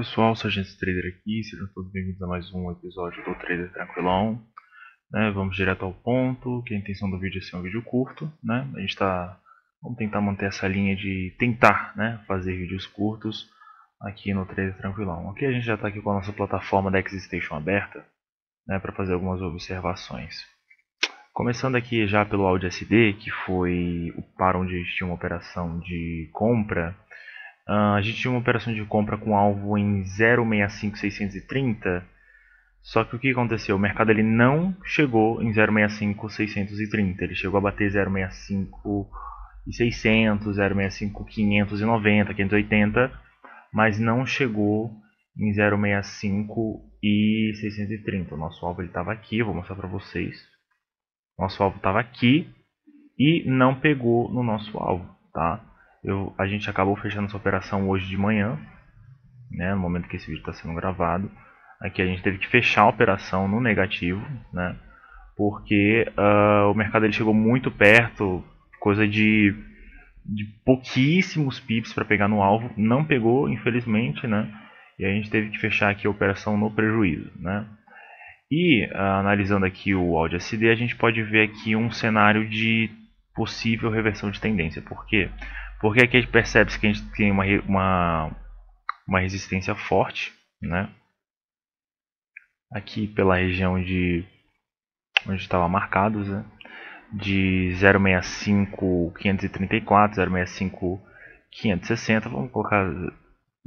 pessoal, Sargento Trader aqui, sejam todos bem-vindos a mais um episódio do Trader Tranquilão. Vamos direto ao ponto, que a intenção do vídeo é ser um vídeo curto. Vamos tentar manter essa linha de tentar fazer vídeos curtos aqui no Trader Tranquilão. Aqui a gente já está aqui com a nossa plataforma da Xstation aberta para fazer algumas observações. Começando aqui já pelo AudiSD, que foi para onde a gente tinha uma operação de compra. A gente tinha uma operação de compra com alvo em 0,65630, só que o que aconteceu? O mercado ele não chegou em 0,65630, ele chegou a bater 0,65600, 0,65590, 580, mas não chegou em 0,65630. O nosso alvo estava aqui, vou mostrar para vocês. Nosso alvo estava aqui e não pegou no nosso alvo, tá? A gente acabou fechando essa operação hoje de manhã, no momento que esse vídeo está sendo gravado. Aqui a gente teve que fechar a operação no negativo, porque o mercado ele chegou muito perto, coisa de pouquíssimos pips para pegar no alvo, não pegou, infelizmente, e a gente teve que fechar aqui a operação no prejuízo, E analisando aqui o AudiSD, a gente pode ver aqui um cenário de possível reversão de tendência. Por quê? Porque aqui a gente percebe que a gente tem uma resistência forte, aqui pela região de onde estava marcados, de 0,65534, 0,65560. Vamos colocar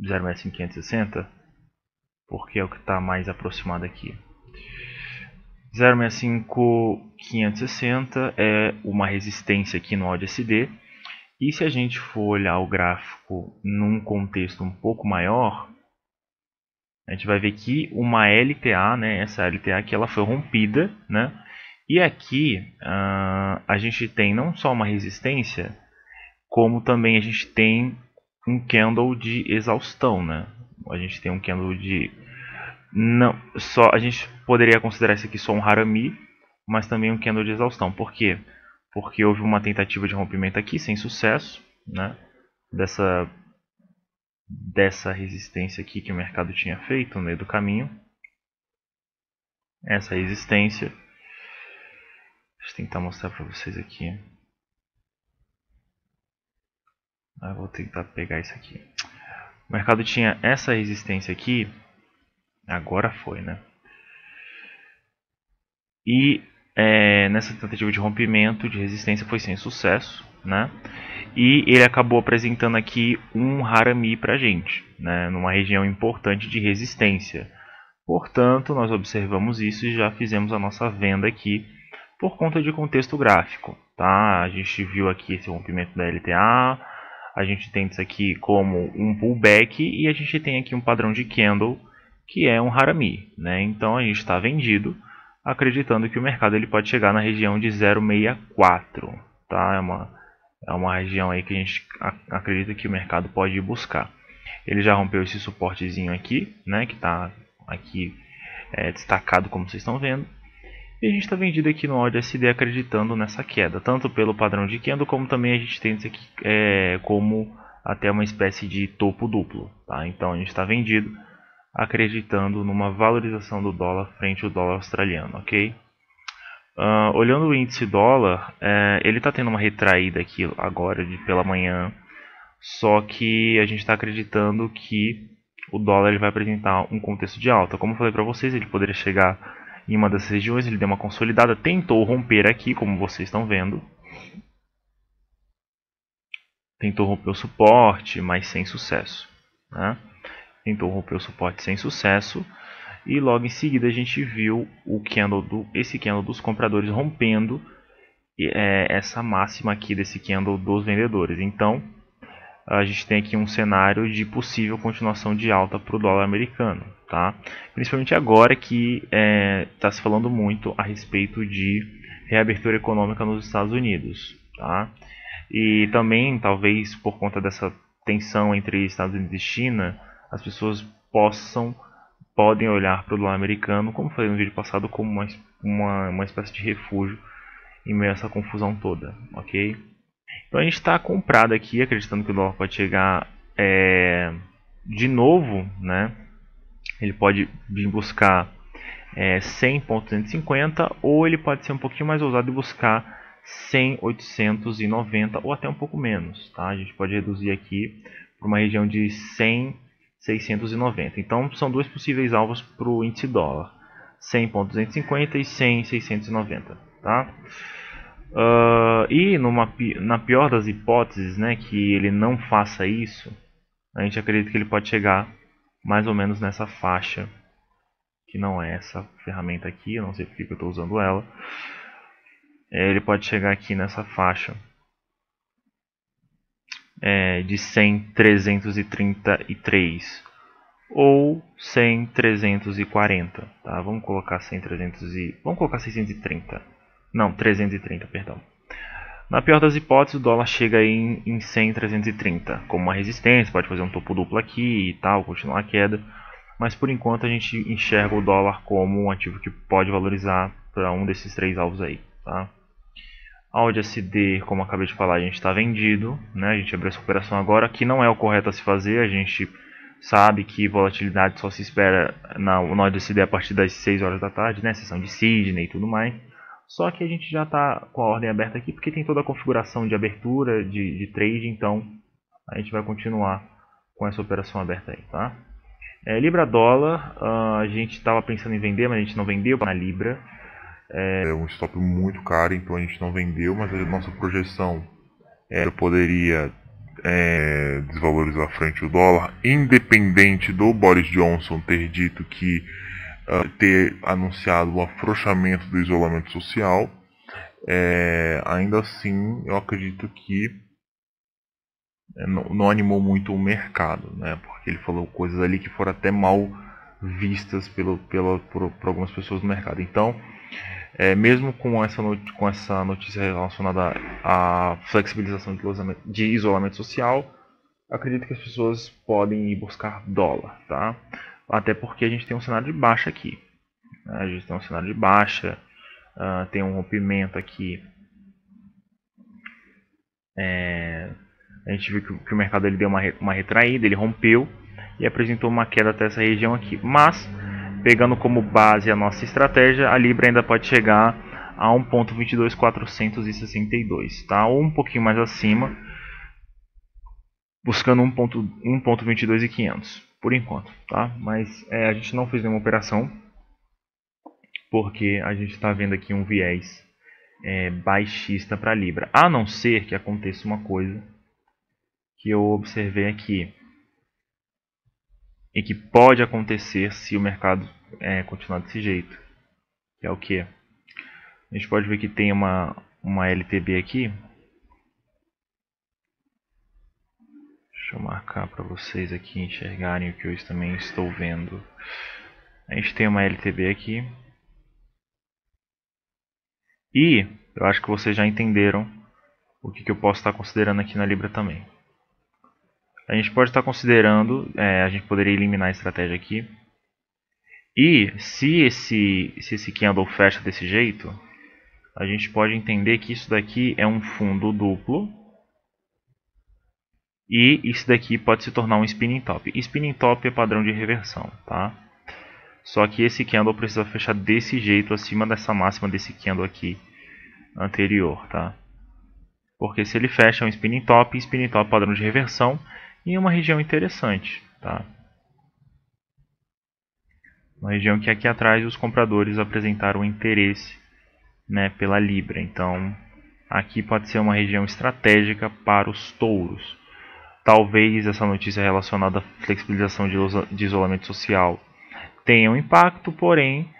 0,65560, porque é o que está mais aproximado aqui. 0,65560 é uma resistência aqui no AudiSD. E se a gente for olhar o gráfico num contexto um pouco maior, a gente vai ver que uma LTA, essa LTA aqui, ela foi rompida, E aqui a gente tem não só uma resistência, como também a gente tem um candle de exaustão, A gente tem um candle de a gente poderia considerar isso aqui só um Harami, mas também um candle de exaustão. Por quê? Porque houve uma tentativa de rompimento aqui sem sucesso, dessa resistência aqui que o mercado tinha feito no meio do caminho. Essa resistência, deixa eu tentar mostrar para vocês aqui. Eu vou tentar pegar isso aqui. O mercado tinha essa resistência aqui, agora foi, E nessa tentativa de rompimento de resistência foi sem sucesso, E ele acabou apresentando aqui um Harami para a gente, numa região importante de resistência. Portanto, nós observamos isso e já fizemos a nossa venda aqui por conta de contexto gráfico, tá? A gente viu aqui esse rompimento da LTA, a gente tem isso aqui como um pullback e a gente tem aqui um padrão de candle que é um Harami, Então a gente está vendido, acreditando que o mercado ele pode chegar na região de 0,64, tá? É uma região aí que a gente acredita que o mercado pode buscar. Ele já rompeu esse suportezinho aqui, que está aqui destacado como vocês estão vendo. E a gente está vendido aqui no AudiSD acreditando nessa queda, tanto pelo padrão de candle, como também a gente tem isso aqui como até uma espécie de topo duplo, tá? Então a gente está vendido acreditando numa valorização do dólar frente ao dólar australiano, ok? Olhando o índice dólar, ele está tendo uma retraída aqui agora pela manhã, só que a gente está acreditando que o dólar ele vai apresentar um contexto de alta. Como eu falei para vocês, ele poderia chegar em uma dessas regiões, ele deu uma consolidada, tentou romper aqui, como vocês estão vendo. Tentou romper o suporte, mas sem sucesso. Tentou romper o suporte sem sucesso. E logo em seguida a gente viu esse candle dos compradores rompendo essa máxima aqui desse candle dos vendedores. Então a gente tem aqui um cenário de possível continuação de alta para o dólar americano, tá? Principalmente agora que está se falando muito a respeito de reabertura econômica nos Estados Unidos, tá? E também, talvez por conta dessa tensão entre Estados Unidos e China, as pessoas podem olhar para o dólar americano, como falei no vídeo passado, como uma espécie de refúgio em meio a essa confusão toda, ok? Então a gente está comprado aqui, acreditando que o dólar pode chegar de novo, Ele pode vir buscar 100.250, ou ele pode ser um pouquinho mais ousado e buscar 100.890 ou até um pouco menos, tá? A gente pode reduzir aqui para uma região de 100.690. Então são dois possíveis alvos para o índice dólar: 100.250 e 100.690, tá? E na pior das hipóteses, né, que ele não faça isso, a gente acredita que ele pode chegar mais ou menos nessa faixa, que não é essa ferramenta aqui, eu não sei porque eu estou usando ela. Ele pode chegar aqui nessa faixa de 100.333 ou 100.340, tá? Vamos colocar 100.300 vamos colocar 630. Não, 330, perdão. Na pior das hipóteses, o dólar chega aí em 100.330 como uma resistência, pode fazer um topo duplo aqui e tal, continuar a queda. Mas por enquanto a gente enxerga o dólar como um ativo que pode valorizar para um desses três alvos aí, tá? Audi SD, como eu acabei de falar, a gente está vendido, né? A gente abriu essa operação agora, que não é o correto a se fazer. A gente sabe que volatilidade só se espera na Audi SD a partir das 6 horas da tarde, né? Sessão de Sydney e tudo mais. Só que a gente já está com a ordem aberta aqui, porque tem toda a configuração de abertura, de trade, então a gente vai continuar com essa operação aberta aí, tá? Libra dólar, a gente estava pensando em vender, mas a gente não vendeu na Libra. É um stop muito caro, então a gente não vendeu, mas a nossa projeção poderia desvalorizar frente ao dólar, independente do Boris Johnson ter dito que ter anunciado o afrouxamento do isolamento social. Ainda assim, eu acredito que não animou muito o mercado, né? Porque ele falou coisas ali que foram até mal vistas por algumas pessoas no mercado. Então, mesmo com essa notícia relacionada à flexibilização de isolamento social, acredito que as pessoas podem ir buscar dólar, tá? Até porque a gente tem um cenário de baixa aqui, né? A gente tem um cenário de baixa, tem um rompimento aqui. A gente viu que o mercado ele deu uma retraída, ele rompeu e apresentou uma queda até essa região aqui. Mas, pegando como base a nossa estratégia, a Libra ainda pode chegar a 1.22462, tá? Ou um pouquinho mais acima, buscando 1.22500 por enquanto, tá? Mas a gente não fez nenhuma operação, porque a gente está vendo aqui um viés baixista para a Libra, a não ser que aconteça uma coisa que eu observei aqui e que pode acontecer se o mercado continuar desse jeito, que é o que? A gente pode ver que tem uma LTB aqui. Deixa eu marcar para vocês aqui enxergarem o que eu também estou vendo. A gente tem uma LTB aqui. E eu acho que vocês já entenderam o que eu posso estar considerando aqui na Libra também. A gente pode estar considerando, a gente poderia eliminar a estratégia aqui. E se esse candle fecha desse jeito, a gente pode entender que isso daqui é um fundo duplo. E isso daqui pode se tornar um spinning top. Spinning top é padrão de reversão, tá? Só que esse candle precisa fechar desse jeito, acima dessa máxima desse candle aqui anterior, tá? Porque se ele fecha um spinning top padrão de reversão em uma região interessante, tá? Uma região que aqui atrás os compradores apresentaram interesse, né, pela Libra. Então, aqui pode ser uma região estratégica para os touros. Talvez essa notícia relacionada à flexibilização de isolamento social tenha um impacto, porém,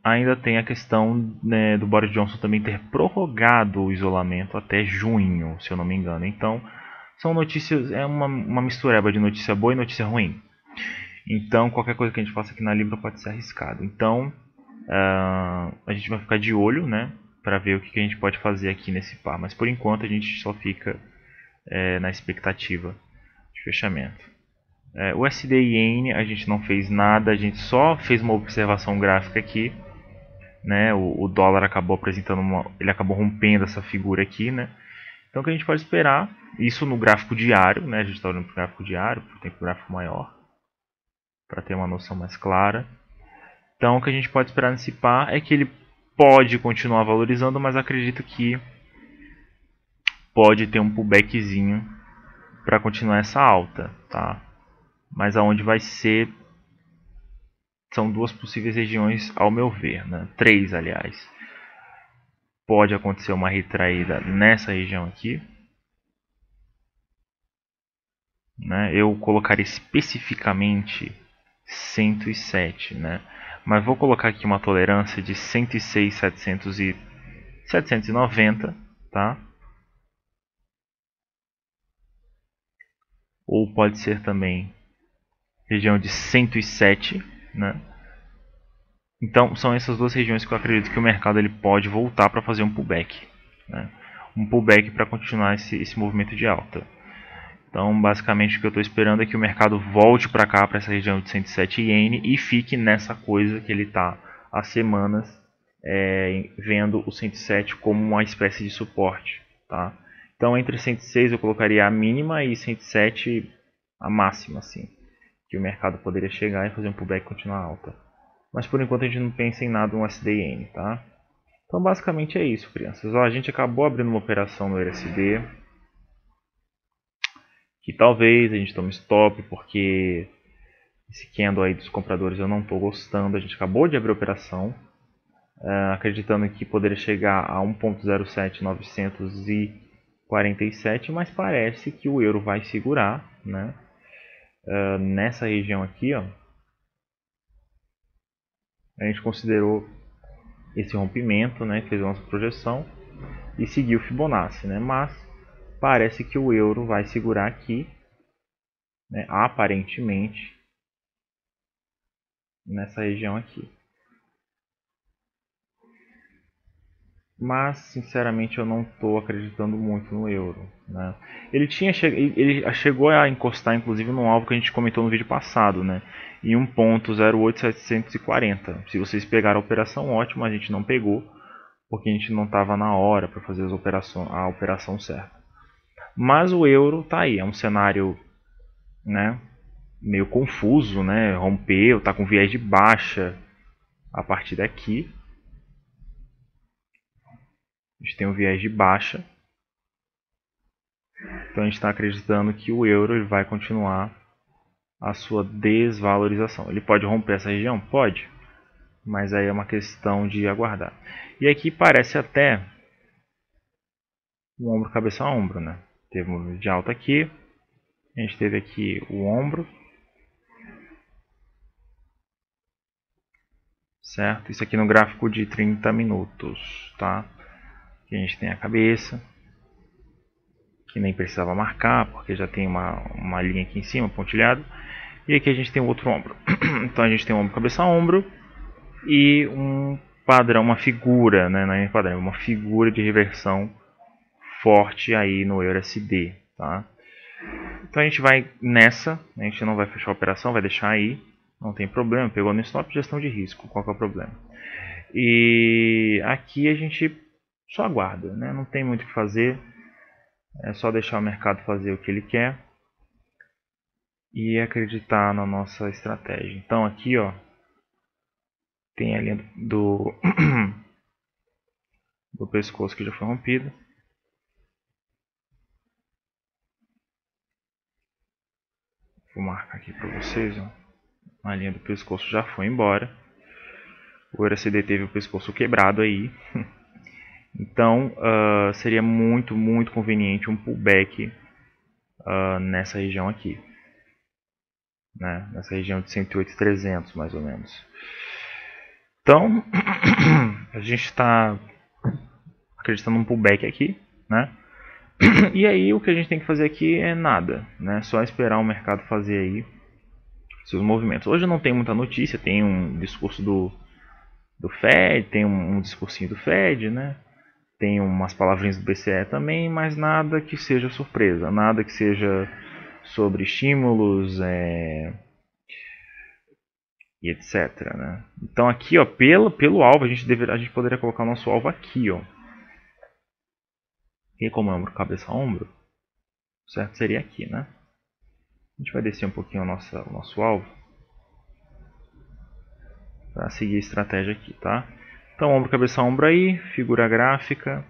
ainda tem a questão, né, do Boris Johnson também ter prorrogado o isolamento até junho, se eu não me engano. Então, são notícias, uma mistureba de notícia boa e notícia ruim. Então, qualquer coisa que a gente faça aqui na Libra pode ser arriscado. Então, a gente vai ficar de olho, né, para ver o que a gente pode fazer aqui nesse par. Mas por enquanto a gente só fica na expectativa de fechamento. O USD e Yen a gente não fez nada, a gente só fez uma observação gráfica aqui, né? O dólar acabou apresentando ele acabou rompendo essa figura aqui, né? Então o que a gente pode esperar, isso no gráfico diário, né? A gente está olhando para o gráfico diário, para o tempo gráfico maior. para ter uma noção mais clara. Então o que a gente pode esperar nesse par é que ele pode continuar valorizando, mas acredito que pode ter um pullbackzinho para continuar essa alta, tá? Mas aonde vai ser são duas possíveis regiões ao meu ver, né? Três, aliás. Pode acontecer uma retraída nessa região aqui, né? Eu colocaria especificamente 107, né? Mas vou colocar aqui uma tolerância de 106, 700 e 790, tá? Ou pode ser também região de 107, né? Então são essas duas regiões que eu acredito que o mercado ele pode voltar para fazer um pullback, né? Um pullback para continuar esse movimento de alta. Então, basicamente, o que eu estou esperando é que o mercado volte para cá, para essa região de 107 iene e fique nessa coisa que ele está há semanas, vendo o 107 como uma espécie de suporte. Tá? Então, entre 106 eu colocaria a mínima e 107 a máxima, assim, que o mercado poderia chegar e fazer um pullback e continuar alta. Mas, por enquanto, a gente não pensa em nada no USD-iene. Tá? Então, basicamente é isso, crianças. Ó, a gente acabou abrindo uma operação no LSD. Que talvez a gente tome stop, porque esse candle aí dos compradores eu não estou gostando. A gente acabou de abrir a operação, acreditando que poderia chegar a 1.07947, mas parece que o euro vai segurar, né? Nessa região aqui, ó, a gente considerou esse rompimento, né? Fez a nossa projeção e seguiu o Fibonacci, né? Mas parece que o euro vai segurar aqui, né? Aparentemente nessa região aqui. Mas, sinceramente, eu não estou acreditando muito no euro. Né? Ele chegou a encostar, inclusive, num alvo que a gente comentou no vídeo passado, né? Em 1.08740. Se vocês pegaram a operação, ótimo, a gente não pegou, porque a gente não estava na hora para fazer a operação certa. Mas o euro está aí, é um cenário, né, meio confuso, né? Rompeu, está com viés de baixa a partir daqui. A gente tem um viés de baixa. Então a gente está acreditando que o euro ele vai continuar a sua desvalorização. Ele pode romper essa região? Pode. Mas aí é uma questão de aguardar. E aqui parece até um ombro cabeça a ombro, né? Teve um movimento de alta aqui. A gente teve aqui o ombro. Certo? Isso aqui no gráfico de 30 minutos, tá? Aqui a gente tem a cabeça, que nem precisava marcar, porque já tem uma linha aqui em cima, pontilhado. E aqui a gente tem o outro ombro. Então a gente tem o ombro cabeça a ombro e um padrão, uma figura, né? Não é padrão, uma figura de reversão forte aí no EURUSD, tá? Então a gente vai nessa, a gente não vai fechar a operação, vai deixar aí, não tem problema, pegou no stop, gestão de risco, qual que é o problema? E aqui a gente só aguarda, né? Não tem muito o que fazer, é só deixar o mercado fazer o que ele quer e acreditar na nossa estratégia. Então aqui, ó, tem a linha do do pescoço que já foi rompido. Vou marcar aqui para vocês, ó. A linha do pescoço já foi embora. O EURUSD teve o pescoço quebrado aí. Então seria muito conveniente um pullback nessa região aqui, né? Nessa região de 108.300 mais ou menos. Então a gente está acreditando num pullback aqui, né? E aí o que a gente tem que fazer aqui é nada, né? Só esperar o mercado fazer aí seus movimentos. Hoje não tem muita notícia, tem um discurso do Fed, tem um discursinho do Fed, né? Tem umas palavrinhas do BCE também, mas nada que seja surpresa, nada que seja sobre estímulos e etc. Né? Então aqui, ó, pelo alvo, a gente poderia colocar o nosso alvo aqui, ó. E como é ombro, cabeça a ombro, certo? Seria aqui, né? A gente vai descer um pouquinho o nosso alvo. para seguir a estratégia aqui, tá? Então ombro, cabeça, ombro aí, figura gráfica.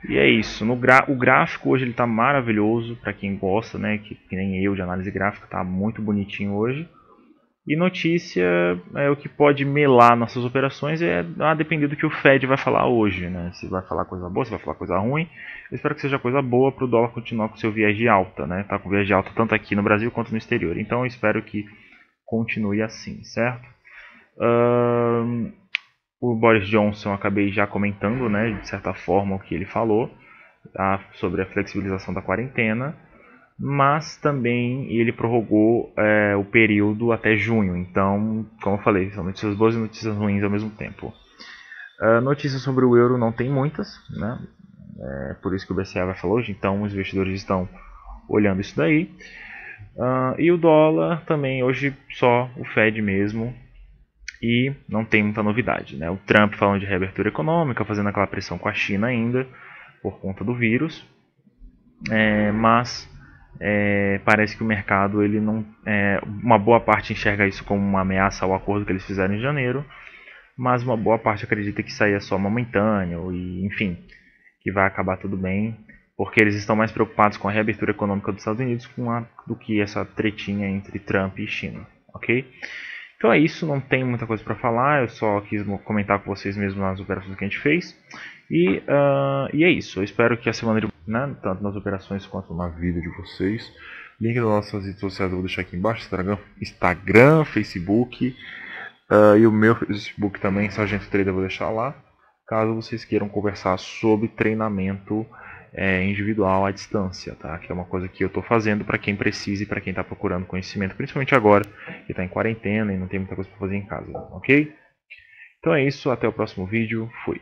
E é isso. O gráfico hoje ele está maravilhoso para quem gosta, né? Que nem eu de análise gráfica, tá muito bonitinho hoje. E notícia é o que pode melar nossas operações, a depender do que o Fed vai falar hoje, né? Se vai falar coisa boa, se vai falar coisa ruim. Eu espero que seja coisa boa para o dólar continuar com seu viés de alta, né? Tá com viés de alta tanto aqui no Brasil quanto no exterior. Então eu espero que continue assim, certo? O Boris Johnson eu acabei já comentando, né, de certa forma, o que ele falou sobre a flexibilização da quarentena, mas também ele prorrogou o período até junho. Então, como eu falei, são notícias boas e notícias ruins ao mesmo tempo. Notícias sobre o euro não tem muitas, né? Por isso que o BCE vai falar hoje, então os investidores estão olhando isso daí. E o dólar também, hoje só o Fed mesmo, e não tem muita novidade, né? O Trump falando de reabertura econômica, fazendo aquela pressão com a China ainda, por conta do vírus, mas parece que o mercado, ele não, uma boa parte enxerga isso como uma ameaça ao acordo que eles fizeram em janeiro, mas uma boa parte acredita que isso aí é só momentâneo e, enfim, que vai acabar tudo bem, porque eles estão mais preocupados com a reabertura econômica dos Estados Unidos do que essa tretinha entre Trump e China, ok? Então é isso, não tem muita coisa para falar, eu só quis comentar com vocês mesmo nas operações que a gente fez. E é isso, eu espero que a semana de tanto nas operações quanto na vida de vocês. Link das nossas redes sociais eu vou deixar aqui embaixo, Instagram, Facebook e o meu Facebook também, Sargento Trader, eu vou deixar lá. Caso vocês queiram conversar sobre treinamento individual à distância, tá? Que é uma coisa que eu estou fazendo para quem precisa e para quem está procurando conhecimento, principalmente agora que está em quarentena e não tem muita coisa para fazer em casa, ok? Então é isso, até o próximo vídeo, fui!